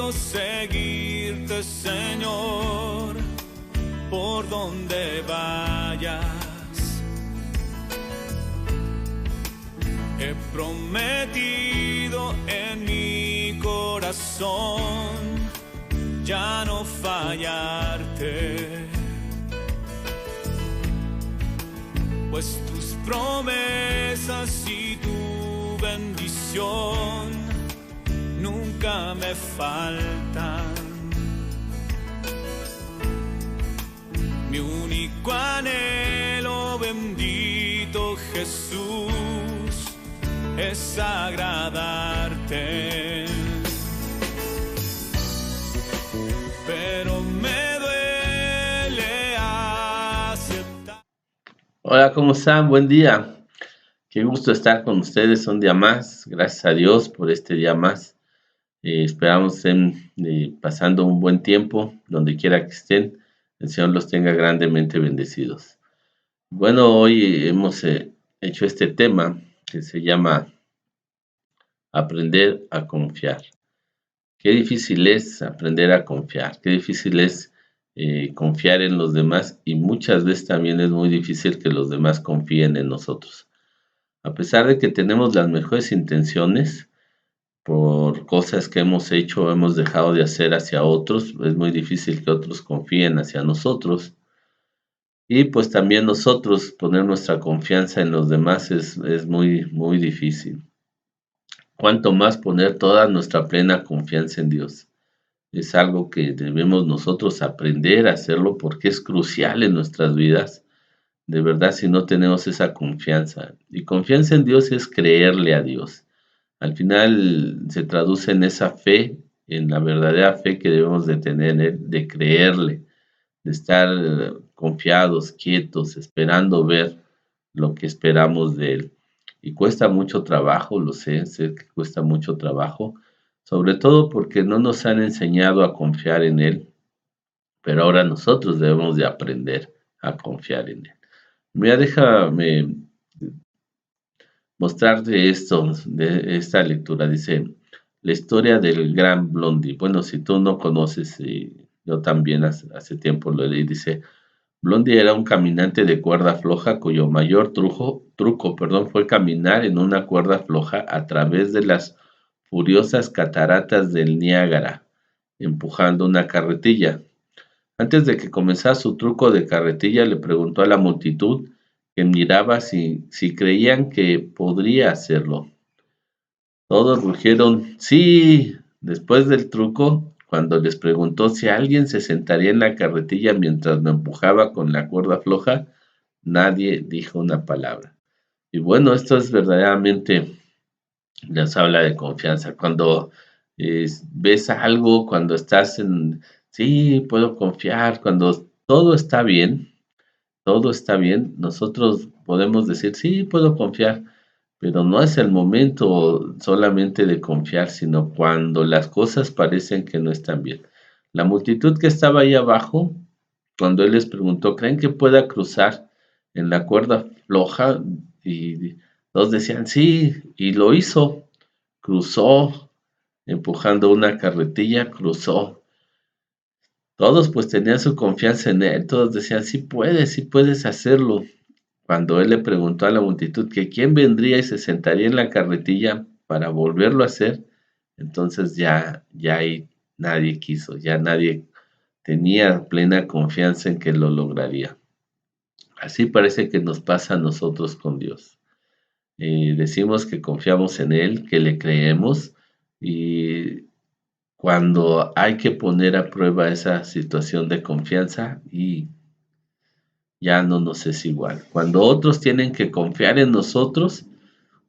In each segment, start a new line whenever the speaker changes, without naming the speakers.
quiero seguirte, Señor, por donde vayas. He prometido en mi corazón ya no fallarte, pues tus promesas y tu bendición nunca me faltan. Mi único anhelo, bendito Jesús, es agradarte. Pero me duele aceptar.
Hola, ¿cómo están? Buen día. Qué gusto estar con ustedes un día más. Gracias a Dios por este día más. Esperamos estén pasando un buen tiempo donde quiera que estén. El Señor los tenga grandemente bendecidos. Bueno, hoy hemos hecho este tema que se llama aprender a confiar. Qué difícil es aprender a confiar, qué difícil es confiar en los demás, y muchas veces también es muy difícil que los demás confíen en nosotros. A pesar de que tenemos las mejores intenciones por cosas que hemos hecho o hemos dejado de hacer hacia otros, es muy difícil que otros confíen hacia nosotros. Y pues también nosotros poner nuestra confianza en los demás es muy, muy difícil. Cuanto más poner toda nuestra plena confianza en Dios. Es algo que debemos nosotros aprender a hacerlo porque es crucial en nuestras vidas. De verdad, si no tenemos esa confianza. Y confianza en Dios es creerle a Dios. Al final se traduce en esa fe, en la verdadera fe que debemos de tener en Él, de creerle, de estar confiados, quietos, esperando ver lo que esperamos de Él. Y cuesta mucho trabajo, lo sé que cuesta mucho trabajo, sobre todo porque no nos han enseñado a confiar en Él, pero ahora nosotros debemos de aprender a confiar en Él. Mira, déjame mostrarte esto, de esta lectura. Dice, la historia del gran Blondie. Bueno, si tú no conoces, yo también hace tiempo lo leí, dice, Blondie era un caminante de cuerda floja cuyo mayor truco, fue caminar en una cuerda floja a través de las furiosas cataratas del Niágara, empujando una carretilla. Antes de que comenzara su truco de carretilla, le preguntó a la multitud que miraba si creían que podría hacerlo. Todos rugieron sí. Después del truco, cuando les preguntó si alguien se sentaría en la carretilla mientras lo empujaba con la cuerda floja, nadie dijo una palabra. Y bueno, esto es verdaderamente, les habla de confianza. Cuando ves algo, cuando estás en, sí, puedo confiar, cuando todo está bien, nosotros podemos decir, sí, puedo confiar, pero no es el momento solamente de confiar, sino cuando las cosas parecen que no están bien. La multitud que estaba ahí abajo, cuando él les preguntó, ¿creen que pueda cruzar en la cuerda floja? Y todos decían, sí, y lo hizo, cruzó, empujando una carretilla, cruzó. Todos pues tenían su confianza en él, todos decían, sí puedes hacerlo. Cuando él le preguntó a la multitud que quién vendría y se sentaría en la carretilla para volverlo a hacer, entonces ya ahí nadie quiso, ya nadie tenía plena confianza en que lo lograría. Así parece que nos pasa a nosotros con Dios. Decimos que confiamos en Él, que le creemos, y cuando hay que poner a prueba esa situación de confianza, y ya no nos es igual. Cuando otros tienen que confiar en nosotros,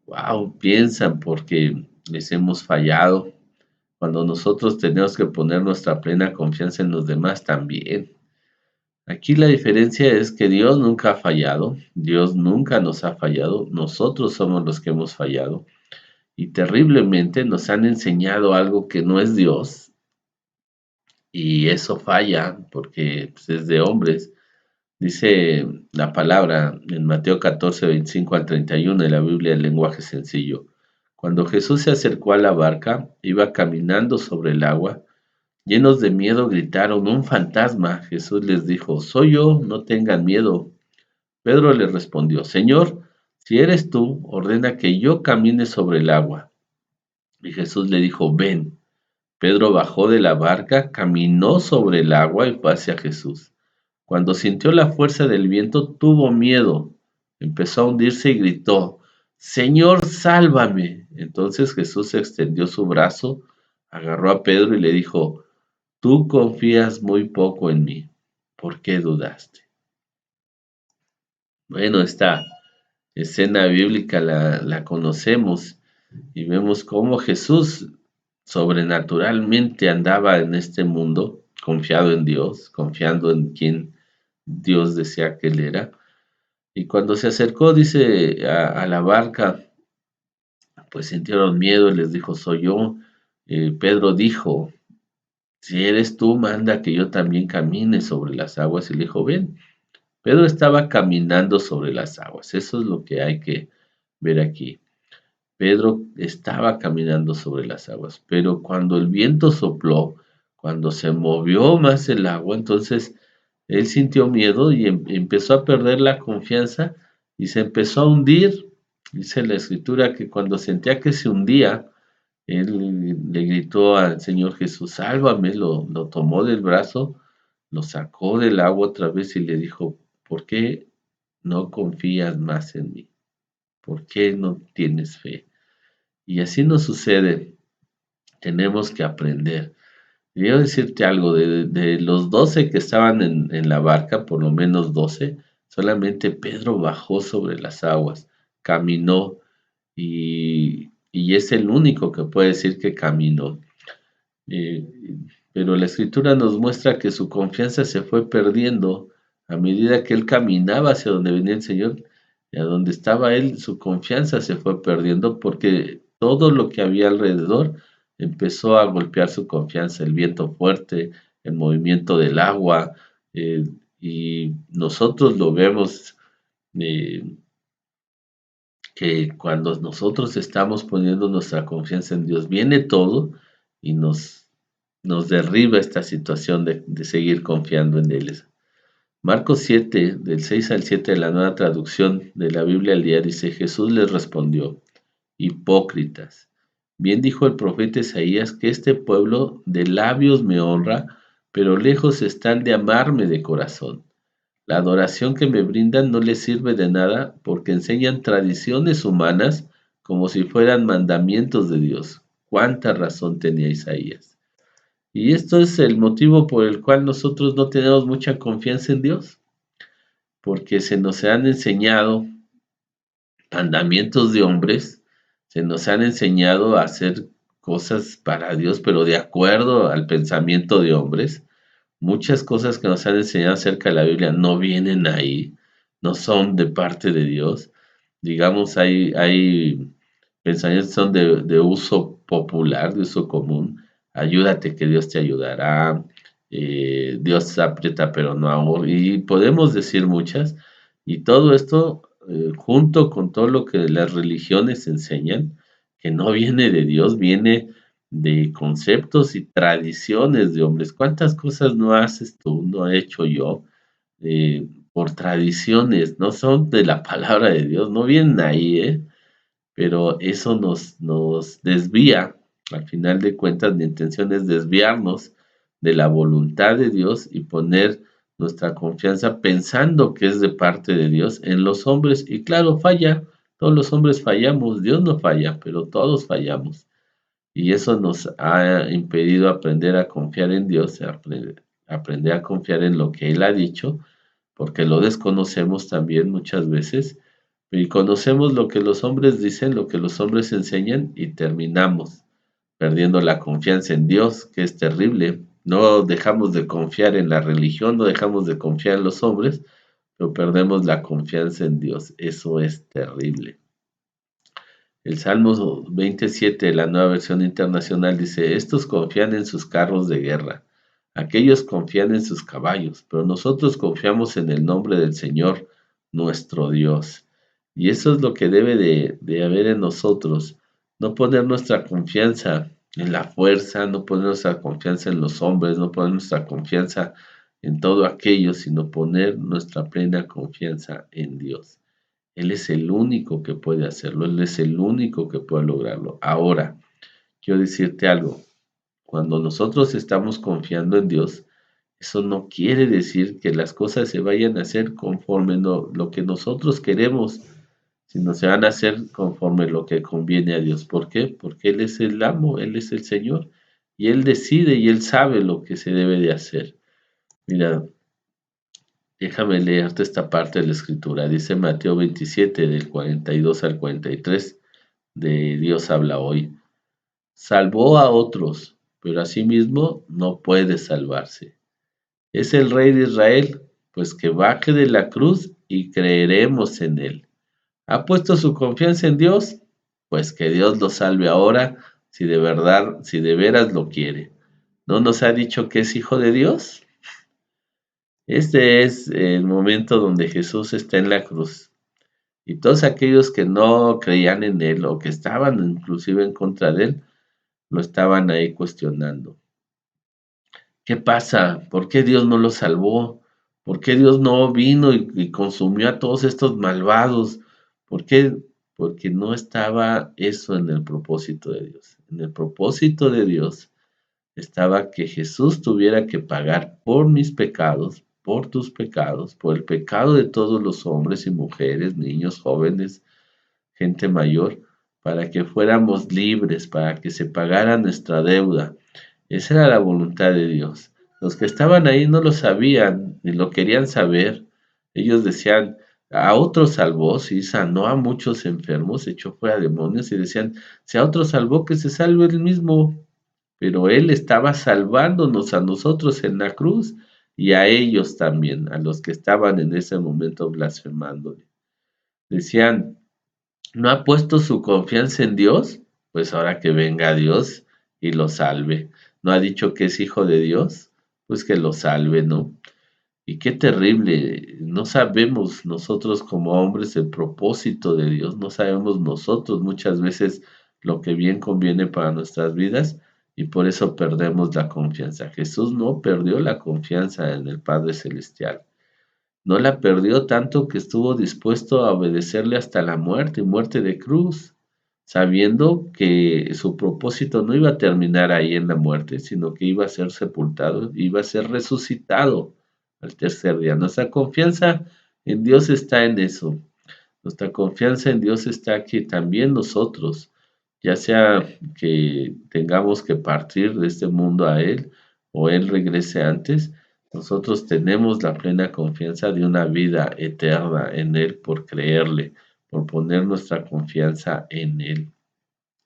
wow, piensan porque les hemos fallado. Cuando nosotros tenemos que poner nuestra plena confianza en los demás también. Aquí la diferencia es que Dios nunca ha fallado, Dios nunca nos ha fallado, nosotros somos los que hemos fallado. Y terriblemente nos han enseñado algo que no es Dios, y eso falla porque pues, es de hombres. Dice la palabra en Mateo 14, 25 al 31 de la Biblia en lenguaje sencillo. Cuando Jesús se acercó a la barca, iba caminando sobre el agua. Llenos de miedo gritaron, ¡un fantasma! Jesús les dijo, soy yo, no tengan miedo. Pedro le respondió, Señor, si eres tú, ordena que yo camine sobre el agua. Y Jesús le dijo, ven. Pedro bajó de la barca, caminó sobre el agua y fue hacia Jesús. Cuando sintió la fuerza del viento, tuvo miedo. Empezó a hundirse y gritó, Señor, sálvame. Entonces Jesús extendió su brazo, agarró a Pedro y le dijo, tú confías muy poco en mí. ¿Por qué dudaste? Bueno, esta escena bíblica la conocemos y vemos cómo Jesús sobrenaturalmente andaba en este mundo, confiado en Dios, confiando en quien Dios decía que él era. Y cuando se acercó, dice, a la barca, pues sintieron miedo y les dijo, soy yo. Pedro dijo, si eres tú, manda que yo también camine sobre las aguas. Y le dijo, ven. Pedro estaba caminando sobre las aguas. Eso es lo que hay que ver aquí. Pedro estaba caminando sobre las aguas, pero cuando el viento sopló, cuando se movió más el agua, entonces él sintió miedo y empezó a perder la confianza y se empezó a hundir. Dice la escritura que cuando sentía que se hundía, él le gritó al Señor Jesús, sálvame, lo tomó del brazo, lo sacó del agua otra vez y le dijo, ¿por qué no confías más en mí? ¿Por qué no tienes fe? Y así nos sucede, tenemos que aprender. Quiero decirte algo, de los 12 que estaban en la barca, por lo menos 12, solamente Pedro bajó sobre las aguas, caminó y es el único que puede decir que caminó. Eh, pero la escritura nos muestra que su confianza se fue perdiendo a medida que él caminaba hacia donde venía el Señor y a donde estaba él, su confianza se fue perdiendo porque todo lo que había alrededor empezó a golpear su confianza, el viento fuerte, el movimiento del agua, eh, y nosotros lo vemos eh, que cuando nosotros estamos poniendo nuestra confianza en Dios, viene todo y nos derriba esta situación de seguir confiando en Él. Marcos 7, del 6 al 7 de la nueva traducción de la Biblia al día, dice, Jesús les respondió, hipócritas, bien dijo el profeta Isaías que este pueblo de labios me honra, pero lejos están de amarme de corazón. La adoración que me brindan no les sirve de nada porque enseñan tradiciones humanas como si fueran mandamientos de Dios. ¿Cuánta razón tenía Isaías? Y esto es el motivo por el cual nosotros no tenemos mucha confianza en Dios, porque se nos han enseñado mandamientos de hombres, se nos han enseñado a hacer cosas para Dios, pero de acuerdo al pensamiento de hombres. Muchas cosas que nos han enseñado acerca de la Biblia no vienen ahí, no son de parte de Dios. Digamos, hay pensamientos que son de uso popular, de uso común. Ayúdate que Dios te ayudará. Dios aprieta pero no ahorra. Y podemos decir muchas. Y todo esto, junto con todo lo que las religiones enseñan, que no viene de Dios, viene de conceptos y tradiciones de hombres. ¿Cuántas cosas no haces tú, no he hecho yo, por tradiciones? No son de la palabra de Dios, no vienen ahí, ¿eh? Pero eso nos desvía. Al final de cuentas, mi intención es desviarnos de la voluntad de Dios y poner nuestra confianza pensando que es de parte de Dios en los hombres. Y claro, falla, todos los hombres fallamos, Dios no falla, pero todos fallamos. Y eso nos ha impedido aprender a confiar en Dios, aprender a confiar en lo que Él ha dicho, porque lo desconocemos también muchas veces, y conocemos lo que los hombres dicen, lo que los hombres enseñan, y terminamos perdiendo la confianza en Dios, que es terrible. No dejamos de confiar en la religión, no dejamos de confiar en los hombres, pero perdemos la confianza en Dios. Eso es terrible. El Salmo 27, la nueva versión internacional, dice, estos confían en sus carros de guerra, aquellos confían en sus caballos, pero nosotros confiamos en el nombre del Señor, nuestro Dios. Y eso es lo que debe de haber en nosotros, no poner nuestra confianza en la fuerza, no poner nuestra confianza en los hombres, no poner nuestra confianza en todo aquello, sino poner nuestra plena confianza en Dios. Él es el único que puede hacerlo, Él es el único que puede lograrlo. Ahora, quiero decirte algo, cuando nosotros estamos confiando en Dios, eso no quiere decir que las cosas se vayan a hacer conforme lo que nosotros queremos, sino se van a hacer conforme lo que conviene a Dios. ¿Por qué? Porque Él es el amo, Él es el Señor, y Él decide y Él sabe lo que se debe de hacer. Mira, déjame leerte esta parte de la Escritura. Dice Mateo 27, del 42 al 43, de Dios habla hoy. Salvó a otros, pero a sí mismo no puede salvarse. Es el Rey de Israel, pues que baje de la cruz y creeremos en Él. ¿Ha puesto su confianza en Dios? Pues que Dios lo salve ahora, si de verdad, si de veras lo quiere. ¿No nos ha dicho que es hijo de Dios? Este es el momento donde Jesús está en la cruz. Y todos aquellos que no creían en Él o que estaban inclusive en contra de Él, lo estaban ahí cuestionando. ¿Qué pasa? ¿Por qué Dios no lo salvó? ¿Por qué Dios no vino y consumió a todos estos malvados? ¿Por qué? Porque no estaba eso en el propósito de Dios. En el propósito de Dios estaba que Jesús tuviera que pagar por mis pecados, por tus pecados, por el pecado de todos los hombres y mujeres, niños, jóvenes, gente mayor, para que fuéramos libres, para que se pagara nuestra deuda. Esa era la voluntad de Dios. Los que estaban ahí no lo sabían ni lo querían saber. Ellos decían, a otros salvó, sí, sanó a muchos enfermos, echó fuera demonios y decían, si a otros salvó, que se salve él mismo. Pero Él estaba salvándonos a nosotros en la cruz y a ellos también, a los que estaban en ese momento blasfemándole. Decían, ¿no ha puesto su confianza en Dios? Pues ahora que venga Dios y lo salve. ¿No ha dicho que es hijo de Dios? Pues que lo salve, ¿no? Y qué terrible, no sabemos nosotros como hombres el propósito de Dios, no sabemos nosotros muchas veces lo que bien conviene para nuestras vidas y por eso perdemos la confianza. Jesús no perdió la confianza en el Padre Celestial. No la perdió tanto que estuvo dispuesto a obedecerle hasta la muerte, muerte de cruz, sabiendo que su propósito no iba a terminar ahí en la muerte, sino que iba a ser sepultado, iba a ser resucitado al tercer día. Nuestra confianza en Dios está en eso. Nuestra confianza en Dios está que también nosotros, ya sea que tengamos que partir de este mundo a Él o Él regrese antes, nosotros tenemos la plena confianza de una vida eterna en Él por creerle, por poner nuestra confianza en Él.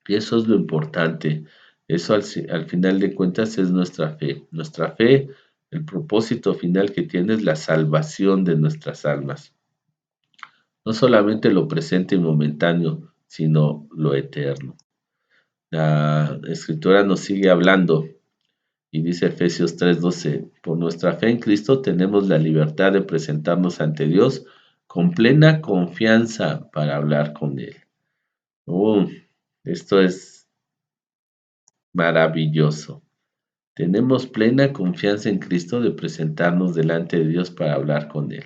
Y eso es lo importante. Eso al final de cuentas es nuestra fe. Nuestra fe, el propósito final que tiene es la salvación de nuestras almas. No solamente lo presente y momentáneo, sino lo eterno. La escritura nos sigue hablando y dice Efesios 3:12, por nuestra fe en Cristo tenemos la libertad de presentarnos ante Dios con plena confianza para hablar con Él. Esto es maravilloso. Tenemos plena confianza en Cristo de presentarnos delante de Dios para hablar con Él.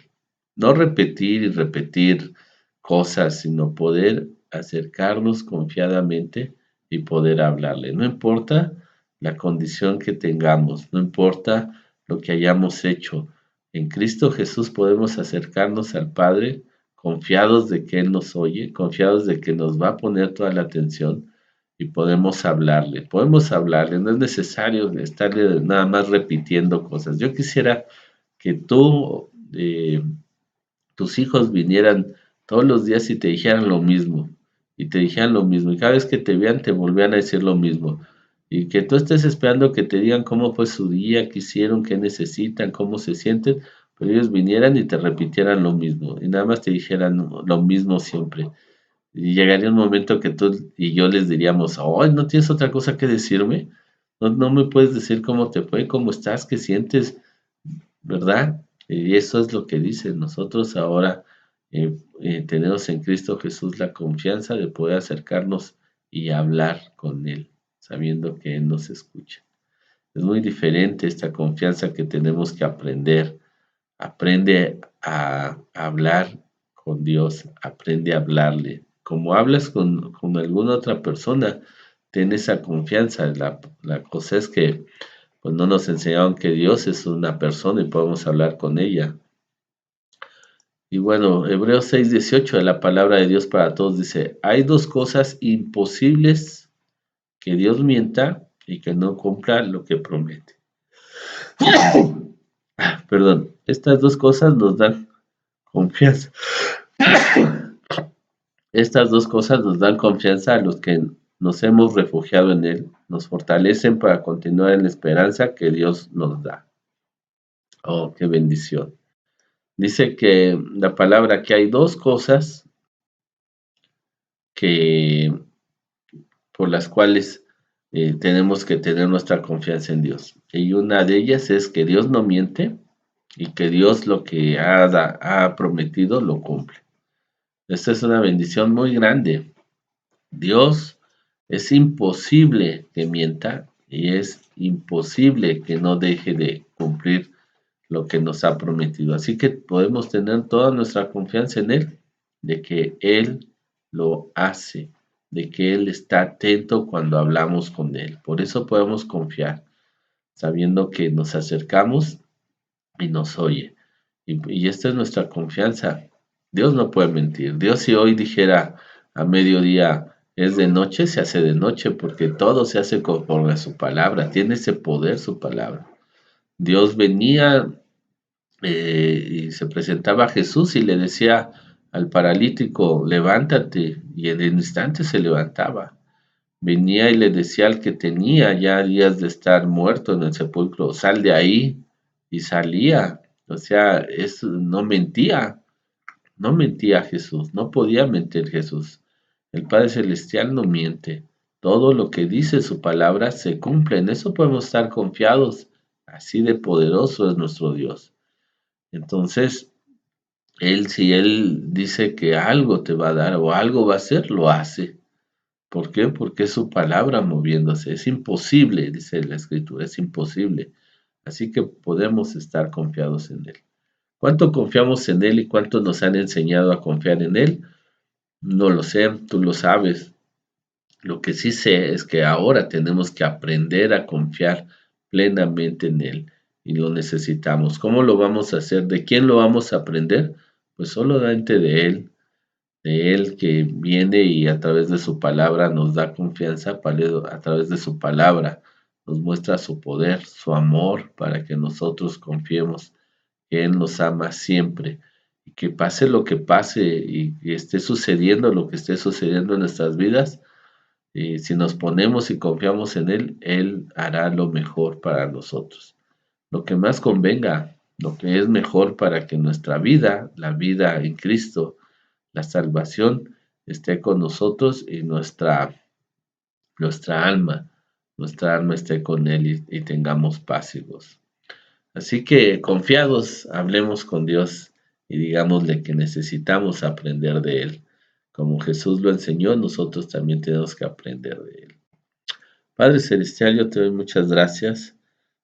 No repetir y repetir cosas, sino poder acercarnos confiadamente y poder hablarle. No importa la condición que tengamos, no importa lo que hayamos hecho. En Cristo Jesús podemos acercarnos al Padre confiados de que Él nos oye, confiados de que nos va a poner toda la atención y podemos hablarle, no es necesario estarle nada más repitiendo cosas. Yo quisiera que tus hijos vinieran todos los días y te dijeran lo mismo, y te dijeran lo mismo, y cada vez que te vean te volvían a decir lo mismo, y que tú estés esperando que te digan cómo fue su día, qué hicieron, qué necesitan, cómo se sienten, pero ellos vinieran y te repitieran lo mismo, y nada más te dijeran lo mismo siempre. Y llegaría un momento que tú y yo les diríamos, oh, ¿no tienes otra cosa que decirme? No me puedes decir cómo te fue, cómo estás, qué sientes, ¿verdad? Y eso es lo que dice. Nosotros ahora tenemos en Cristo Jesús la confianza de poder acercarnos y hablar con Él. sabiendo que Él nos escucha. Es muy diferente esta confianza que tenemos que aprender. Aprende a hablar con Dios, aprende a hablarle. Como hablas con alguna otra persona, ten esa confianza. La cosa es que pues no nos enseñaron que Dios es una persona y podemos hablar con ella. Y bueno, Hebreos 6:18 de la palabra de Dios para todos dice, hay dos cosas imposibles: que Dios mienta y que no cumpla lo que promete. Perdón, estas dos cosas nos dan confianza. Estas dos cosas nos dan confianza a los que nos hemos refugiado en Él, nos fortalecen para continuar en la esperanza que Dios nos da. Oh, qué bendición. Dice que la palabra que hay dos cosas que por las cuales tenemos que tener nuestra confianza en Dios. Y una de ellas es que Dios no miente y que Dios lo que ha prometido lo cumple. Esta es una bendición muy grande. Dios es imposible que mienta y es imposible que no deje de cumplir lo que nos ha prometido. Así que podemos tener toda nuestra confianza en Él, de que Él lo hace, de que Él está atento cuando hablamos con Él. Por eso podemos confiar, sabiendo que nos acercamos y nos oye. Y esta es nuestra confianza. Dios no puede mentir. Dios, si hoy dijera a mediodía es de noche, se hace de noche, porque todo se hace conforme a su palabra. Tiene ese poder su palabra. Dios venía y se presentaba a Jesús y le decía al paralítico, levántate, y en el instante se levantaba. Venía y le decía al que tenía ya días de estar muerto en el sepulcro, sal de ahí, y salía. O sea, no mentía, no mentía Jesús, no podía mentir Jesús. El Padre Celestial no miente. Todo lo que dice su palabra se cumple. En eso podemos estar confiados. Así de poderoso es nuestro Dios. Entonces, si Él dice que algo te va a dar o algo va a hacer, lo hace. ¿Por qué? Porque es su palabra moviéndose. Es imposible, dice la Escritura, es imposible. Así que podemos estar confiados en Él. ¿Cuánto confiamos en Él y cuánto nos han enseñado a confiar en Él? No lo sé, tú lo sabes. Lo que sí sé es que ahora tenemos que aprender a confiar plenamente en Él y lo necesitamos. ¿Cómo lo vamos a hacer? ¿De quién lo vamos a aprender? Pues solamente de Él que viene y a través de su palabra nos da confianza, a través de su palabra nos muestra su poder, su amor, para que nosotros confiemos que Él nos ama siempre. Y que pase lo que pase y que esté sucediendo lo que esté sucediendo en nuestras vidas, y si nos ponemos y confiamos en Él, Él hará lo mejor para nosotros. Lo que más convenga, lo que es mejor para que nuestra vida, la vida en Cristo, la salvación, esté con nosotros y nuestra alma, esté con Él y tengamos paz y gozo. Así que confiados, hablemos con Dios y digámosle que necesitamos aprender de Él. Como Jesús lo enseñó, nosotros también tenemos que aprender de Él. Padre Celestial, yo te doy muchas gracias.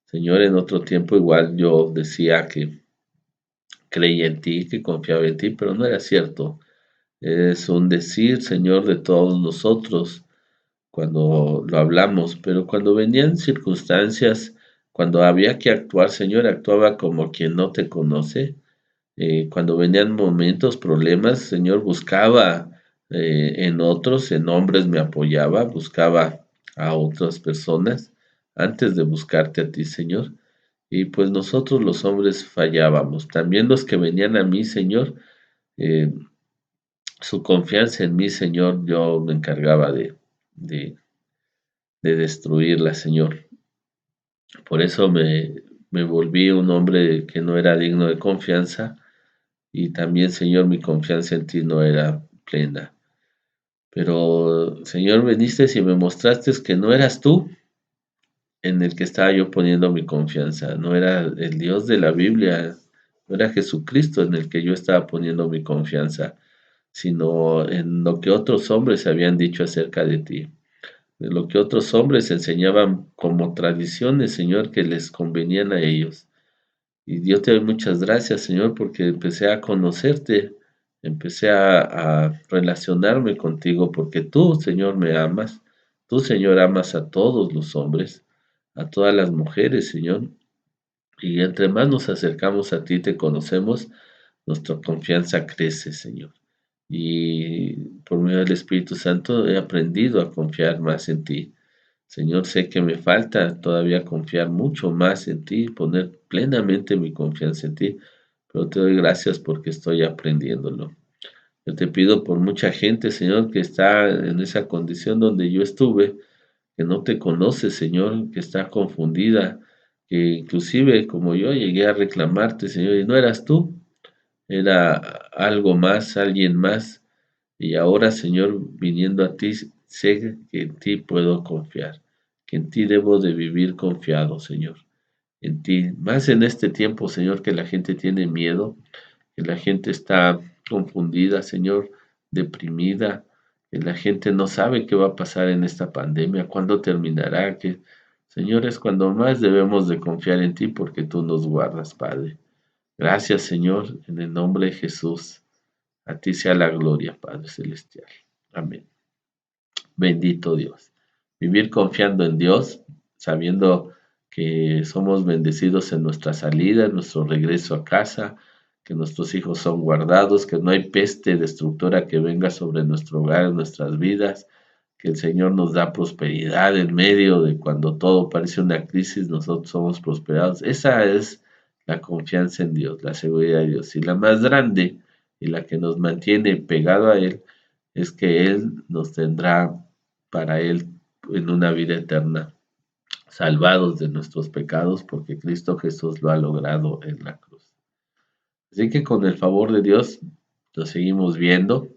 Señor, en otro tiempo igual yo decía que creía en ti, que confiaba en ti, pero no era cierto. Es un decir, Señor, de todos nosotros cuando lo hablamos, pero cuando venían circunstancias, cuando había que actuar, Señor, actuaba como quien no te conoce. Cuando venían momentos, problemas, Señor, buscaba en otros, en hombres me apoyaba, buscaba a otras personas antes de buscarte a ti, Señor. Y pues nosotros los hombres fallábamos. También los que venían a mí, Señor, eh, su confianza en mí, Señor, yo me encargaba de, de destruirla, Señor. Por eso me volví un hombre que no era digno de confianza y también, Señor, mi confianza en ti no era plena. Pero, Señor, viniste y me mostraste que no eras tú en el que estaba yo poniendo mi confianza, no era el Dios de la Biblia, no era Jesucristo en el que yo estaba poniendo mi confianza, sino en lo que otros hombres habían dicho acerca de ti. de lo que otros hombres enseñaban como tradiciones, Señor, que les convenían a ellos. Y yo te doy muchas gracias, Señor, porque empecé a conocerte, empecé a relacionarme contigo, porque tú, Señor, me amas. Tú, Señor, amas a todos los hombres, a todas las mujeres, Señor. Y entre más nos acercamos a ti, te conocemos, nuestra confianza crece, Señor. Y por medio del Espíritu Santo he aprendido a confiar más en ti. Señor, sé que me falta todavía confiar mucho más en ti, poner plenamente mi confianza en ti, pero te doy gracias porque estoy aprendiéndolo. Yo te pido por mucha gente, Señor, que está en esa condición donde yo estuve, que no te conoce, Señor, que está confundida, que inclusive como yo llegué a reclamarte, Señor, y no eras tú, era algo más, alguien más, y ahora, Señor, viniendo a ti, sé que en ti puedo confiar, que en ti debo de vivir confiado, Señor, en ti, más en este tiempo, Señor, que la gente tiene miedo, que la gente está confundida, Señor, deprimida, que la gente no sabe qué va a pasar en esta pandemia, cuándo terminará, que, Señor, es cuando más debemos de confiar en ti porque tú nos guardas, Padre. Gracias, Señor, en el nombre de Jesús. A ti sea la gloria, Padre Celestial. Amén. Bendito Dios. Vivir confiando en Dios, sabiendo que somos bendecidos en nuestra salida, en nuestro regreso a casa, que nuestros hijos son guardados, que no hay peste destructora que venga sobre nuestro hogar, en nuestras vidas, que el Señor nos da prosperidad en medio de cuando todo parece una crisis, nosotros somos prosperados. Esa es la confianza en Dios, la seguridad de Dios. Y la más grande y la que nos mantiene pegado a Él es que Él nos tendrá para Él en una vida eterna, salvados de nuestros pecados, porque Cristo Jesús lo ha logrado en la cruz. Así que con el favor de Dios, lo seguimos viendo.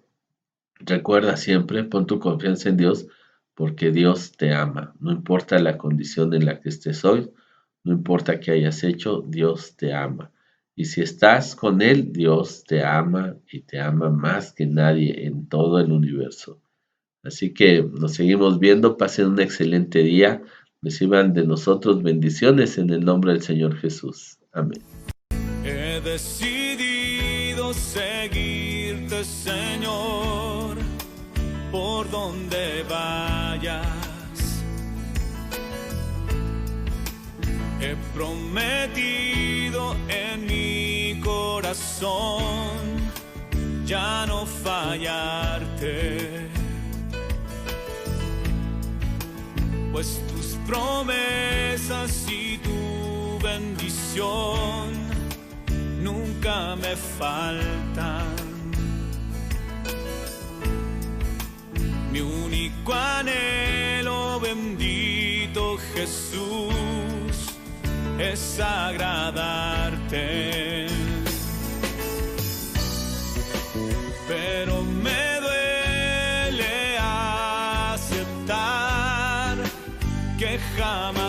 Recuerda siempre, pon tu confianza en Dios, porque Dios te ama. No importa la condición en la que estés hoy, no importa qué hayas hecho, Dios te ama. Y si estás con Él, Dios te ama y te ama más que nadie en todo el universo. Así que nos seguimos viendo, pasen un excelente día, reciban de nosotros bendiciones en el nombre del Señor Jesús. Amén.
He decidido seguirte, Señor, por donde vayas. He prometido en mi corazón ya no fallarte, pues tus promesas y tu bendición nunca me faltan. Mi único anhelo, bendito Jesús, es agradarte. Pero me duele aceptar que jamás